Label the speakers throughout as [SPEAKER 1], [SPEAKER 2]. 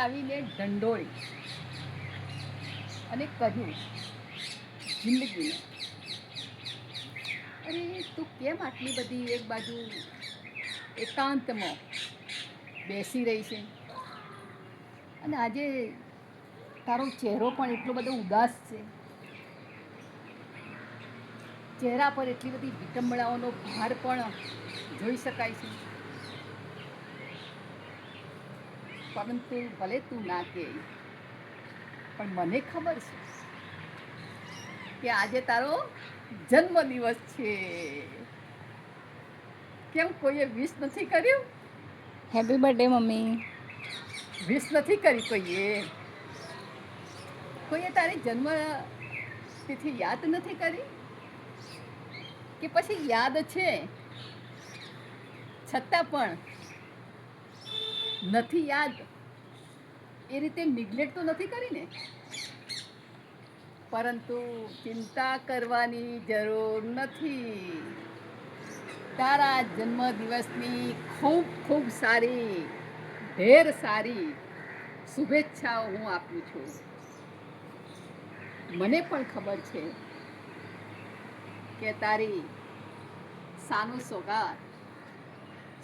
[SPEAKER 1] આવીને ઢંઢોળી અને કહ્યું જિંદગીને, અરે તું કેમ આટલી બધી એક બાજુ એકાંતમાં બેસી રહી છે? અને આજે તારો ચહેરો પણ એટલો બધો ઉદાસ છે, ચહેરા પર એટલી બધી વિટંબણાઓનો ભાર પણ જોઈ શકાય છે. પરંતુ ભલે તું ના કહે, પણ મને ખબર છે કે આજે તારો જન્મદિવસ છે. કેમ કોઈએ વિશ નથી કર્યું?
[SPEAKER 2] Happy birthday mummy.
[SPEAKER 1] વિશ નથી કરી કોઈએ તારી જન્મ તિથિ યાદ નથી કરી? કે પછી યાદ છે છતાં પણ નથી યાદ, એ રીતે નિગ્લેક્ટ તો નથી કરી ને? પરંતુ ચિંતા કરવાની જરૂર નથી. તારા જન્મદિવસની ખૂબ ખૂબ સારી, ઢેર સારી શુભેચ્છાઓ હું આપું છું. મને પણ ખબર છે કે તારી સાનું સોગાદ,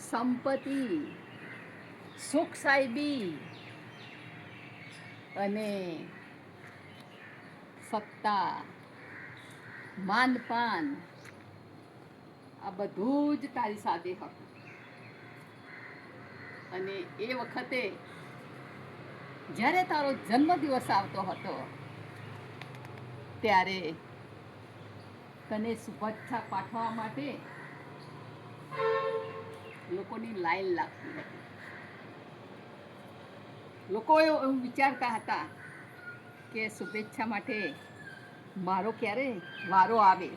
[SPEAKER 1] સંપત્તિ, સુખ સાહેબી અને સત્તા, માનપાન, આ બધું જ તારી સાથે હતું. અને એ વખતે જ્યારે તારો જન્મદિવસ આવતો હતો ત્યારે તને શુભેચ્છા પાઠવવા માટે લોકોની લાઈન લાગતી હતી. લોકો એવું વિચારતા હતા કે શુભેચ્છા માટે મારો ક્યારે વારો આવે.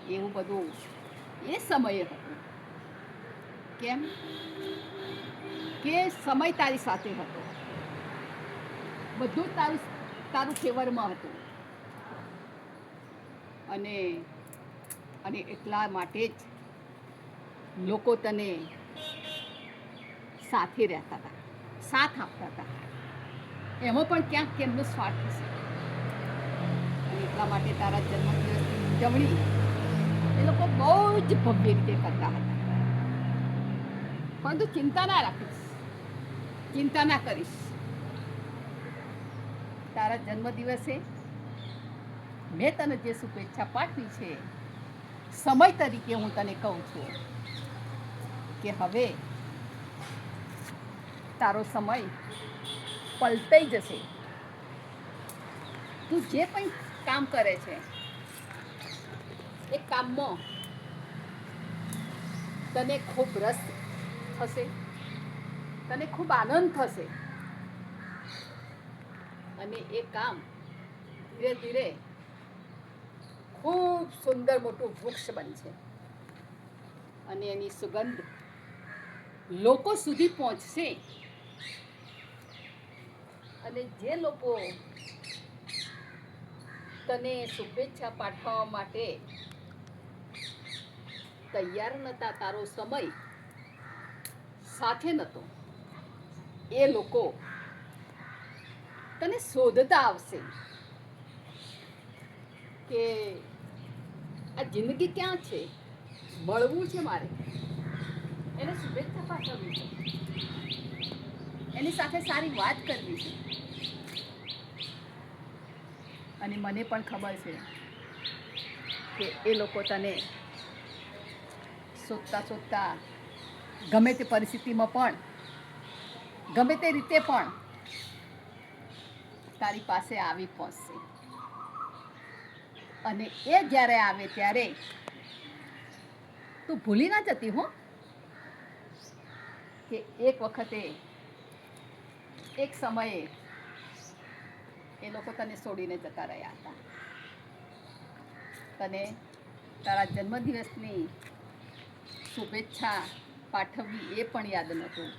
[SPEAKER 1] એવું બધું એ સમયે હતું. કેમ કે સમય તારી સાથે હતો, બધું તારું ફેવરમાં હતું. અને એટલા માટે જ લોકો તને સાથે રહેતા હતા, સાથ આપતા હતા. એમાં પણ ક્યાંક કેમનો સ્વાર્થ હશે. અને એટલા માટે તારા જન્મદિવસની ઉજવણી એ લોકો બહુ જ ભવ્ય રીતે કરતા હતા. પરંતુ ચિંતા ના રાખીશ, ચિંતા ના કરીશ. તારા જન્મદિવસે મેં તને જે શુભેચ્છા પાઠવી છે, સમય તરીકે હું તને કહું છું કે હવે તારો સમય પલટાઈ જશે. તું જે પણ કામ કરે છે એ કામમાં તને ખૂબ રસ થશે, તને ખૂબ આનંદ થશે. અને એ કામ ધીરે ધીરે ખૂબ સુંદર મોટું વૃક્ષ બનશે અને એની સુગંધ લોકો સુધી પહોંચશે. અને જે લોકો તને શુભેચ્છા પાઠવવા માટે તૈયાર નહોતા, તારો સમય સાથે નહોતો, એ લોકો તને શોધતા આવશે કે આ જિંદગી ક્યાં છે, મળવું છે મારે, એને શુભેચ્છા પાઠવવી છે, એની સાથે સારી વાત કરવી છે. અને મને પણ ખબર છે કે એ લોકો તને શોધતા શોધતા ગમે તે પરિસ્થિતિમાં પણ, ગમે તે રીતે પણ તારી પાસે આવી પહોંચશે. અને એ જ્યારે આવે ત્યારે તું ભૂલી ના જતી હો કે એક વખતે, એક સમયે એ લોકો તને છોડીને જતા રહ્યા હતા. તને તારા જન્મદિવસની શુભેચ્છા પાઠવવી એ પણ યાદ નહોતું,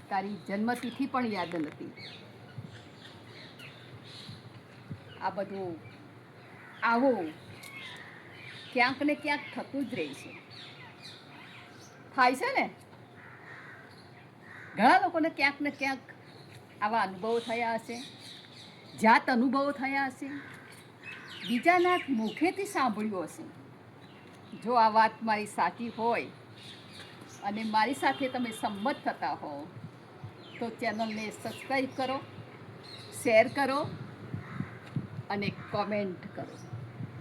[SPEAKER 1] તારી જન્મતિથિ પણ યાદ નથી. આ બધું આવું ક્યાંક ને ક્યાંક થતું જ રહે છે, થાય છે ને? ઘણા લોકોને ક્યાંક ને ક્યાંક આવા અનુભવો થયા હશે, જાત અનુભવો થયા હશે, બીજાના મુખેથી સાંભળ્યું હશે. જો આ વાત મારી સાચી હોય અને મારી સાથે તમે સંમત થતા હો તો ચેનલને સબસ્ક્રાઈબ કરો, શેર કરો અને કોમેન્ટ કરો.